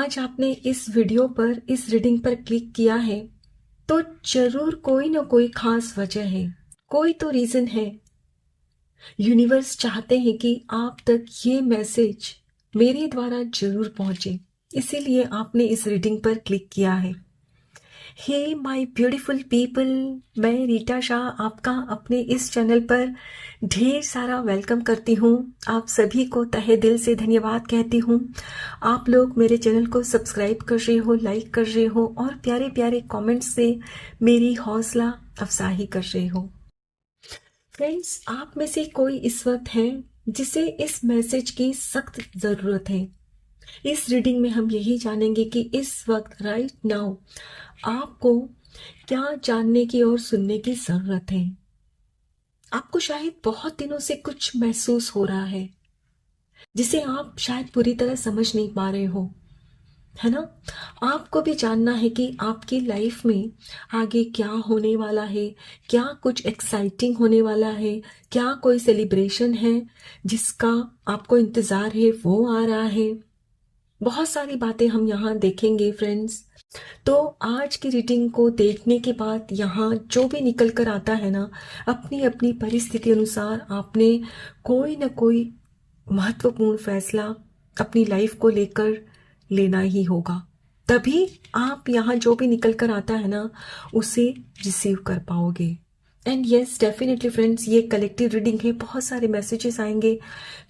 आज आपने इस वीडियो पर, इस रीडिंग पर क्लिक किया है तो जरूर कोई ना कोई खास वजह है, कोई तो रीजन है। यूनिवर्स चाहते हैं कि आप तक ये मैसेज मेरे द्वारा जरूर पहुंचे, इसीलिए आपने इस रीडिंग पर क्लिक किया है। हे माय ब्यूटीफुल पीपल, मैं रीटा शाह आपका अपने इस चैनल पर ढेर सारा वेलकम करती हूँ। आप सभी को तहे दिल से धन्यवाद कहती हूँ। आप लोग मेरे चैनल को सब्सक्राइब कर रहे हो, लाइक कर रहे हो और प्यारे प्यारे कमेंट्स से मेरी हौसला अफजाई कर रहे हो। फ्रेंड्स, आप में से कोई इस वक्त है जिसे इस मैसेज की सख्त ज़रूरत है। इस रीडिंग में हम यही जानेंगे कि इस वक्त राइट नाउ आपको क्या जानने की और सुनने की जरूरत है। आपको शायद बहुत दिनों से कुछ महसूस हो रहा है जिसे आप शायद पूरी तरह समझ नहीं पा रहे हो, है ना। आपको भी जानना है कि आपकी लाइफ में आगे क्या होने वाला है, क्या कुछ एक्साइटिंग होने वाला है, क्या कोई सेलिब्रेशन है जिसका आपको इंतजार है, वो आ रहा है। बहुत सारी बातें हम यहाँ देखेंगे फ्रेंड्स। तो आज की रीडिंग को देखने के बाद यहाँ जो भी निकल कर आता है ना, अपनी अपनी परिस्थिति अनुसार आपने कोई ना कोई महत्वपूर्ण फैसला अपनी लाइफ को लेकर लेना ही होगा। तभी आप यहाँ जो भी निकल कर आता है ना, उसे रिसीव कर पाओगे। एंड यस, डेफिनेटली फ्रेंड्स, ये कलेक्टिव रीडिंग है, बहुत सारे मैसेजेस आएंगे,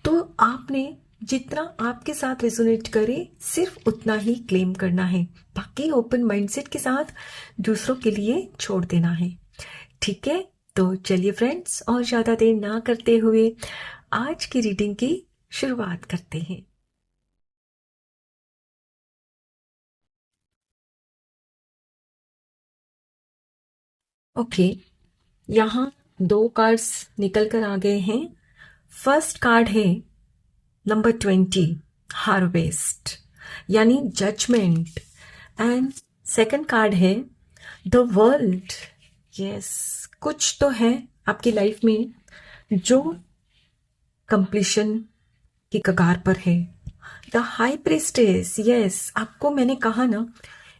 तो आपने जितना आपके साथ रेजोनेट करे सिर्फ उतना ही क्लेम करना है, बाकी ओपन माइंडसेट के साथ दूसरों के लिए छोड़ देना है। ठीक है, तो चलिए फ्रेंड्स, और ज़्यादा देर ना करते हुए आज की रीडिंग की शुरुआत करते हैं। ओके, यहाँ दो कार्ड्स निकल कर आ गए हैं। फर्स्ट कार्ड है नंबर 20, हार्वेस्ट, यानी जजमेंट। एंड सेकंड कार्ड है द वर्ल्ड। यस, कुछ तो है आपकी लाइफ में जो कंप्लीशन की कगार पर है। द हाई प्रीस्टेस, यस, आपको मैंने कहा ना,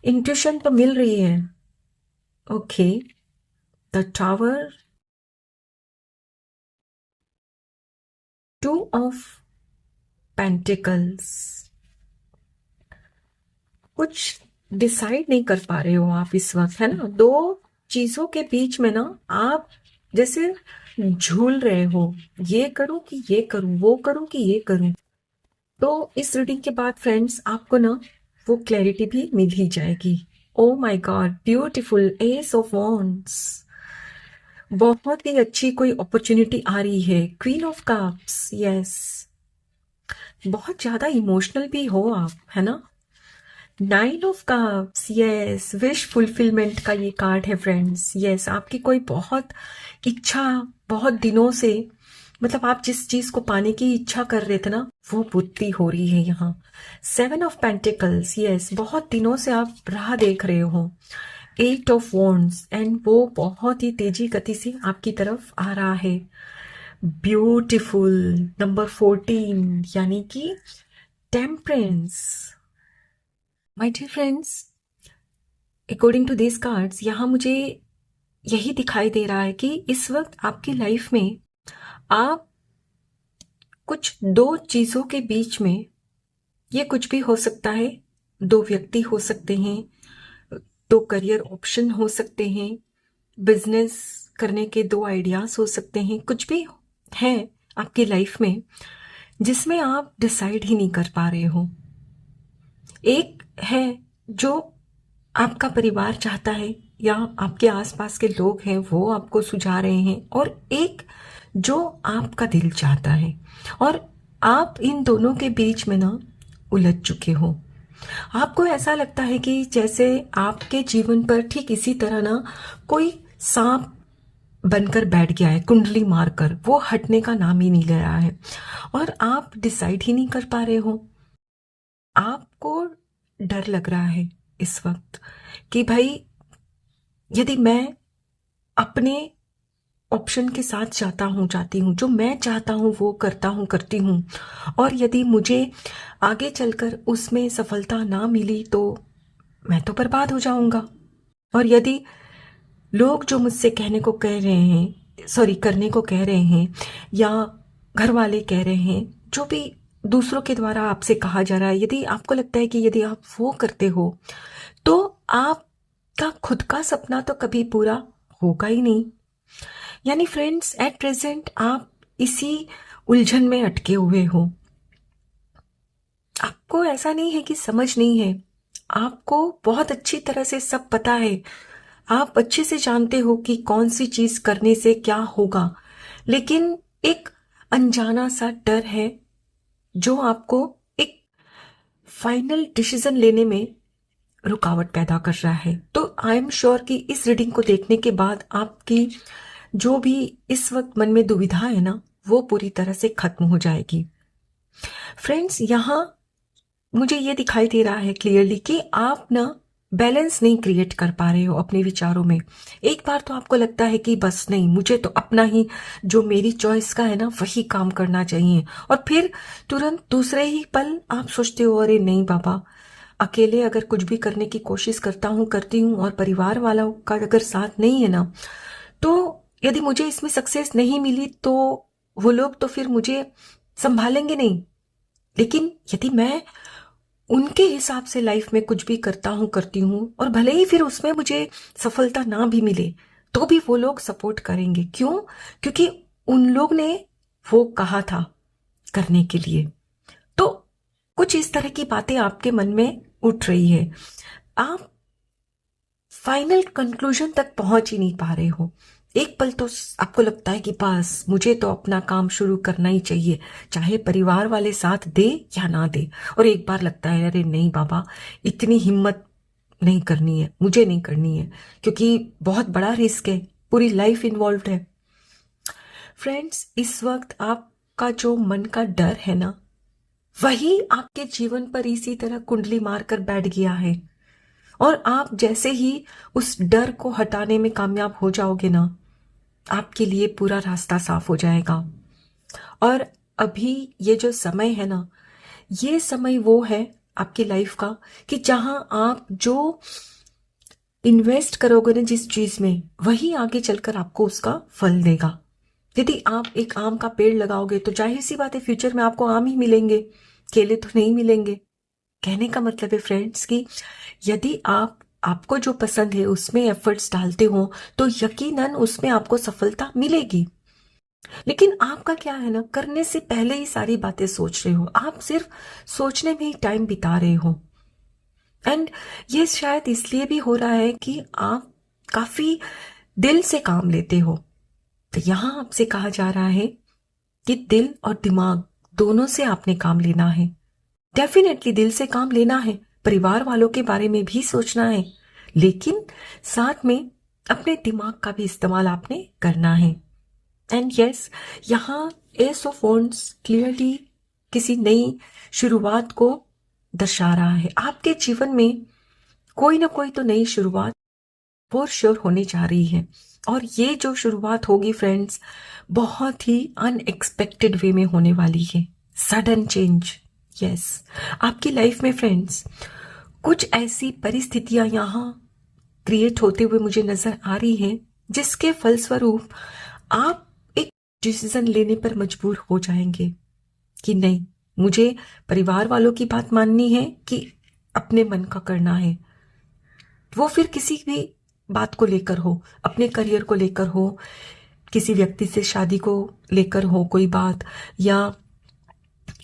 इंट्यूशन तो मिल रही है। Okay, the tower, two of pentacles. कुछ डिसाइड नहीं कर पा रहे हो आप इस वक्त, है ना। दो चीजों के बीच में ना आप जैसे झूल रहे हो, ये करूं कि ये करूं, वो करूं कि ये करूं। तो इस रीडिंग के बाद फ्रेंड्स आपको ना वो क्लैरिटी भी मिल ही जाएगी। Oh my God, beautiful S of wands, बहुत ही अच्छी कोई अपॉर्चुनिटी आ रही है। क्वीन ऑफ कप्स, यस, बहुत ज्यादा इमोशनल भी हो आप, है ना। Nine of cups, yes, wish fulfilment का ये कार्ड है फ्रेंड्स। यस, आपकी कोई बहुत इच्छा, बहुत दिनों से, मतलब आप जिस चीज को पाने की इच्छा कर रहे थे ना, वो पूर्ति हो रही है यहाँ। सेवन ऑफ पेंटिकल्स, यस, बहुत दिनों से आप राह देख रहे हो। एट ऑफ वॉन्ड्स, एंड वो बहुत ही तेजी गति से आपकी तरफ आ रहा है। ब्यूटिफुल नंबर 14, यानी कि temperance. My dear friends, according to this cards, यहाँ मुझे यही दिखाई दे रहा है कि इस वक्त आपकी लाइफ में आप कुछ दो चीजों के बीच में, ये कुछ भी हो सकता है, दो व्यक्ति हो सकते हैं, दो करियर ऑप्शन हो सकते हैं, बिजनेस करने के दो आइडियाज हो सकते हैं, कुछ भी है आपकी लाइफ में जिसमें आप डिसाइड ही नहीं कर पा रहे हो। एक है जो आपका परिवार चाहता है या आपके आसपास के लोग हैं वो आपको सुझा रहे हैं, और एक जो आपका दिल चाहता है, और आप इन दोनों के बीच में ना उलझ चुके हो। आपको ऐसा लगता है कि जैसे आपके जीवन पर ठीक इसी तरह ना कोई सांप बनकर बैठ गया है, कुंडली मारकर, वो हटने का नाम ही नहीं ले रहा है, और आप डिसाइड ही नहीं कर पा रहे हो। आपको डर लग रहा है इस वक्त कि भाई, यदि मैं अपने ऑप्शन के साथ जाती हूँ, जो मैं चाहता हूँ वो करती हूँ, और यदि मुझे आगे चलकर उसमें सफलता ना मिली तो मैं तो बर्बाद हो जाऊंगा। और यदि लोग जो मुझसे कहने को कह रहे हैं, सॉरी करने को कह रहे हैं, या घर वाले कह रहे हैं, जो भी दूसरों के द्वारा आपसे कहा जा रहा है, यदि आपको लगता है कि यदि आप वो करते हो तो आपका खुद का सपना तो कभी पूरा होगा ही नहीं। यानी फ्रेंड्स, एट प्रेजेंट आप इसी उलझन में अटके हुए हो। आपको ऐसा नहीं है कि समझ नहीं है, आपको बहुत अच्छी तरह से सब पता है। आप अच्छे से जानते हो कि कौन सी चीज करने से क्या होगा, लेकिन एक अनजाना सा डर है जो आपको एक फाइनल डिसीजन लेने में रुकावट पैदा कर रहा है। तो आई एम श्योर कि इस रीडिंग को देखने के बाद आपकी जो भी इस वक्त मन में दुविधा है ना, वो पूरी तरह से खत्म हो जाएगी। फ्रेंड्स, यहाँ मुझे ये दिखाई दे रहा है क्लियरली कि आप ना बैलेंस नहीं क्रिएट कर पा रहे हो अपने विचारों में। एक बार तो आपको लगता है कि बस नहीं, मुझे तो अपना ही जो मेरी चॉइस का है ना वही काम करना चाहिए, और फिर तुरंत दूसरे ही पल आप सोचते हो अरे नहीं बाबा, अकेले अगर कुछ भी करने की कोशिश करती हूँ और परिवार वालों का अगर साथ नहीं है ना, तो यदि मुझे इसमें सक्सेस नहीं मिली तो वो लोग तो फिर मुझे संभालेंगे नहीं। लेकिन यदि मैं उनके हिसाब से लाइफ में कुछ भी करती हूँ और भले ही फिर उसमें मुझे सफलता ना भी मिले तो भी वो लोग सपोर्ट करेंगे। क्यों? क्योंकि उन लोग ने वो कहा था करने के लिए। तो कुछ इस तरह की बातें आपके मन में उठ रही है, आप फाइनल कंक्लूजन तक पहुंच ही नहीं पा रहे हो। एक पल तो आपको लगता है कि बस मुझे तो अपना काम शुरू करना ही चाहिए, चाहे परिवार वाले साथ दे या ना दे। और एक बार लगता है अरे नहीं बाबा, इतनी हिम्मत नहीं करनी है, मुझे नहीं करनी है, क्योंकि बहुत बड़ा रिस्क है, पूरी लाइफ इन्वॉल्व है। फ्रेंड्स, इस वक्त आपका जो मन का डर है ना, वही आपके जीवन पर इसी तरह कुंडली मारकर बैठ गया है। और आप जैसे ही उस डर को हटाने में कामयाब हो जाओगे ना, आपके लिए पूरा रास्ता साफ हो जाएगा। और अभी ये जो समय है ना, ये समय वो है आपकी लाइफ का कि जहां आप जो इन्वेस्ट करोगे ना जिस चीज में, वही आगे चलकर आपको उसका फल देगा। यदि आप एक आम का पेड़ लगाओगे तो जाहिर सी बात है फ्यूचर में आपको आम ही मिलेंगे, केले तो नहीं मिलेंगे। कहने का मतलब है फ्रेंड्स कि यदि आपको जो पसंद है उसमें एफर्ट्स डालते हो तो यकीनन उसमें आपको सफलता मिलेगी। लेकिन आपका क्या है ना, करने से पहले ही सारी बातें सोच रहे हो, आप सिर्फ सोचने में ही टाइम बिता रहे हो। एंड ये शायद इसलिए भी हो रहा है कि आप काफी दिल से काम लेते हो। तो यहां आपसे कहा जा रहा है कि दिल और दिमाग दोनों से आपने काम लेना है। डेफिनेटली दिल से काम लेना है, परिवार वालों के बारे में भी सोचना है, लेकिन साथ में अपने दिमाग का भी इस्तेमाल आपने करना है। एंड यस, यहाँ एस ऑफ वॉन्ड्स क्लियरली किसी नई शुरुआत को दर्शा रहा है। आपके जीवन में कोई ना कोई तो नई शुरुआत फॉर श्योर होने जा रही है, और ये जो शुरुआत होगी फ्रेंड्स, बहुत ही अनएक्सपेक्टेड वे में होने वाली है। सडन चेंज, यस, आपकी लाइफ में फ्रेंड्स कुछ ऐसी परिस्थितियां यहाँ क्रिएट होते हुए मुझे नजर आ रही हैं जिसके फलस्वरूप आप एक डिसीजन लेने पर मजबूर हो जाएंगे कि नहीं, मुझे परिवार वालों की बात माननी है कि अपने मन का करना है। वो फिर किसी भी बात को लेकर हो, अपने करियर को लेकर हो, किसी व्यक्ति से शादी को लेकर हो कोई बात, या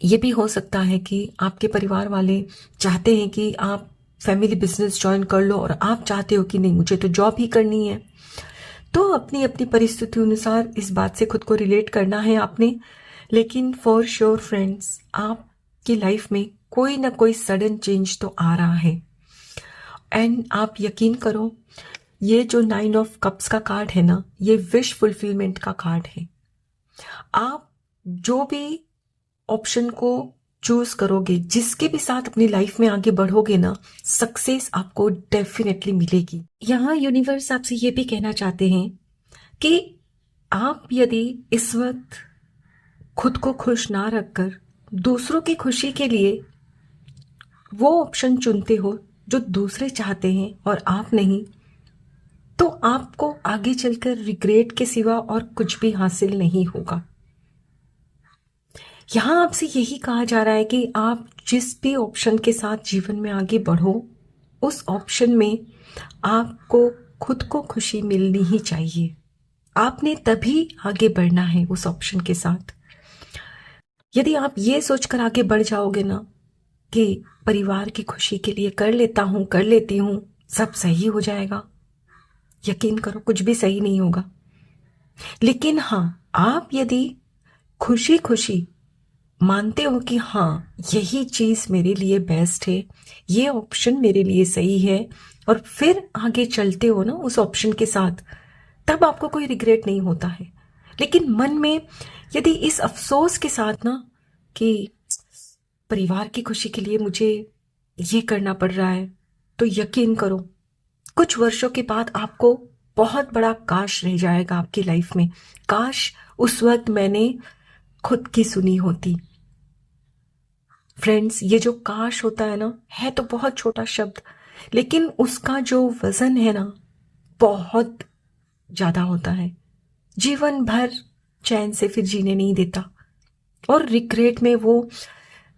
ये भी हो सकता है कि आपके परिवार वाले चाहते हैं कि आप फैमिली बिजनेस ज्वाइन कर लो और आप चाहते हो कि नहीं, मुझे तो जॉब ही करनी है। तो अपनी अपनी परिस्थिति अनुसार इस बात से खुद को रिलेट करना है आपने। लेकिन फॉर श्योर फ्रेंड्स, आपकी लाइफ में कोई ना कोई सडन चेंज तो आ रहा है। एंड आप यकीन करो, ये जो 9 ऑफ कप्स का कार्ड है ना, ये विश फुलफिलमेंट का कार्ड है। आप जो भी ऑप्शन को चूज करोगे, जिसके भी साथ अपनी लाइफ में आगे बढ़ोगे ना, सक्सेस आपको डेफिनेटली मिलेगी। यहाँ यूनिवर्स आपसे ये भी कहना चाहते हैं कि आप यदि इस वक्त खुद को खुश ना रखकर दूसरों की खुशी के लिए वो ऑप्शन चुनते हो जो दूसरे चाहते हैं और आप नहीं, तो आपको आगे चलकर रिग्रेट के सिवा और कुछ भी हासिल नहीं होगा। यहां आपसे यही कहा जा रहा है कि आप जिस भी ऑप्शन के साथ जीवन में आगे बढ़ो, उस ऑप्शन में आपको खुद को खुशी मिलनी ही चाहिए। आपने तभी आगे बढ़ना है उस ऑप्शन के साथ। यदि आप ये सोचकर आगे बढ़ जाओगे ना कि परिवार की खुशी के लिए कर लेता हूं, कर लेती हूं, सब सही हो जाएगा, यकीन करो कुछ भी सही नहीं होगा। लेकिन हाँ, आप यदि खुशी खुशी मानते हो कि हाँ यही चीज मेरे लिए बेस्ट है, ये ऑप्शन मेरे लिए सही है, और फिर आगे चलते हो ना उस ऑप्शन के साथ, तब आपको कोई रिग्रेट नहीं होता है। लेकिन मन में यदि इस अफसोस के साथ ना कि परिवार की खुशी के लिए मुझे ये करना पड़ रहा है, तो यकीन करो कुछ वर्षों के बाद आपको बहुत बड़ा काश रह जाएगा आपकी लाइफ में। काश उस वक्त मैंने खुद की सुनी होती। फ्रेंड्स, ये जो काश होता है ना, है तो बहुत छोटा शब्द, लेकिन उसका जो वजन है ना बहुत ज्यादा होता है। जीवन भर चैन से फिर जीने नहीं देता, और रिग्रेट में वो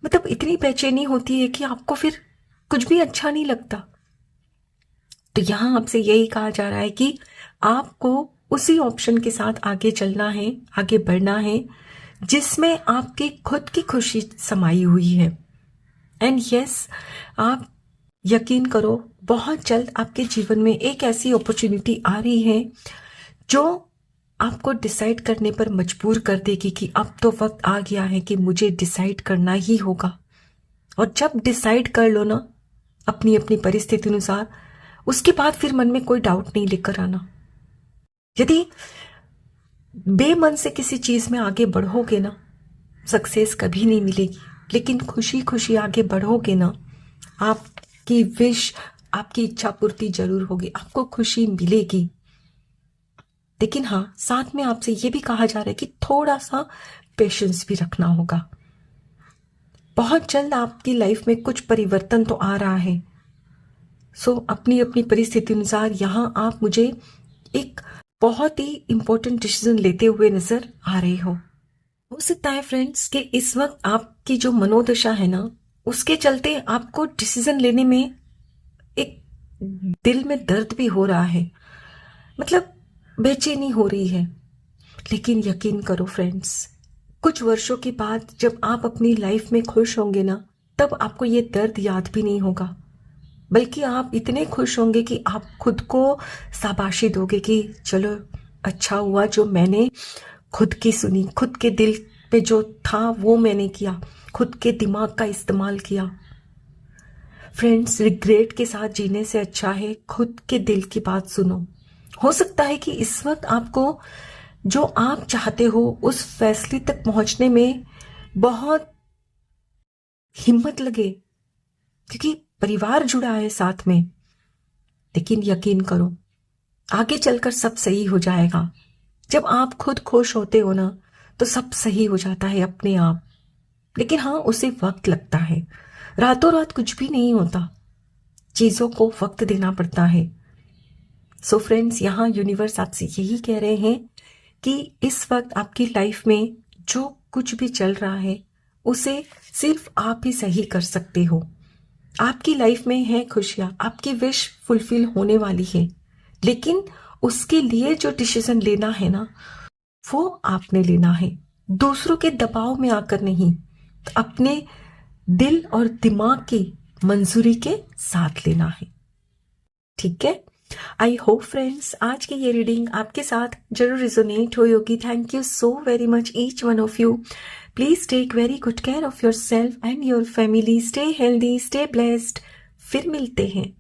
मतलब इतनी बेचैनी होती है कि आपको फिर कुछ भी अच्छा नहीं लगता। तो यहां आपसे यही कहा जा रहा है कि आपको उसी ऑप्शन के साथ आगे चलना है, आगे बढ़ना है जिसमें आपकी खुद की खुशी समाई हुई है। एंड यस, आप यकीन करो बहुत जल्द आपके जीवन में एक ऐसी अपॉर्चुनिटी आ रही है जो आपको डिसाइड करने पर मजबूर कर देगी कि अब तो वक्त आ गया है कि मुझे डिसाइड करना ही होगा। और जब डिसाइड कर लो ना अपनी अपनी परिस्थिति अनुसार, उसके बाद फिर मन में कोई डाउट नहीं लेकर आना। यदि बेमन से किसी चीज में आगे बढ़ोगे ना, सक्सेस कभी नहीं मिलेगी। लेकिन खुशी खुशी आगे बढ़ोगे ना, आपकी विश, आपकी इच्छा पूर्ति जरूर होगी, आपको खुशी मिलेगी। लेकिन हाँ, साथ में आपसे ये भी कहा जा रहा है कि थोड़ा सा पेशेंस भी रखना होगा। बहुत जल्द आपकी लाइफ में कुछ परिवर्तन तो आ रहा है। सो अपनी अपनी परिस्थिति अनुसार यहाँ आप मुझे एक बहुत ही इंपॉर्टेंट डिसीजन लेते हुए नजर आ रहे हो सकता है फ्रेंड्स कि इस वक्त आपकी जो मनोदशा है ना, उसके चलते आपको डिसीजन लेने में एक दिल में दर्द भी हो रहा है, मतलब बेचैनी हो रही है। लेकिन यकीन करो फ्रेंड्स, कुछ वर्षों के बाद जब आप अपनी लाइफ में खुश होंगे ना, तब आपको ये दर्द याद भी नहीं होगा, बल्कि आप इतने खुश होंगे कि आप खुद को शाबाशी दोगे कि चलो अच्छा हुआ जो मैंने खुद की सुनी, खुद के दिल पे जो था वो मैंने किया, खुद के दिमाग का इस्तेमाल किया। फ्रेंड्स, रिग्रेट के साथ जीने से अच्छा है खुद के दिल की बात सुनो। हो सकता है कि इस वक्त आपको जो आप चाहते हो उस फैसले तक पहुंचने में बहुत हिम्मत लगे, क्योंकि परिवार जुड़ा है साथ में। लेकिन यकीन करो आगे चलकर सब सही हो जाएगा। जब आप खुद खुश होते हो ना, तो सब सही हो जाता है अपने आप। लेकिन हाँ, उसे वक्त लगता है, रातों रात कुछ भी नहीं होता, चीजों को वक्त देना पड़ता है। सो फ्रेंड्स, यहाँ यूनिवर्स आपसे यही कह रहे हैं कि इस वक्त आपकी लाइफ में जो कुछ भी चल रहा है उसे सिर्फ आप ही सही कर सकते हो। आपकी लाइफ में है खुशियां, आपकी विश फुलफिल होने वाली है, लेकिन उसके लिए जो डिसीजन लेना है ना, वो आपने लेना है, दूसरों के दबाव में आकर नहीं, अपने दिल और दिमाग की मंजूरी के साथ लेना है। ठीक है, आई होप फ्रेंड्स आज की ये रीडिंग आपके साथ जरूर रिजोनेट हुई होगी। Thank you so very much each one of you. Please take very good care of yourself and your family. Stay healthy, stay blessed. फिर मिलते हैं।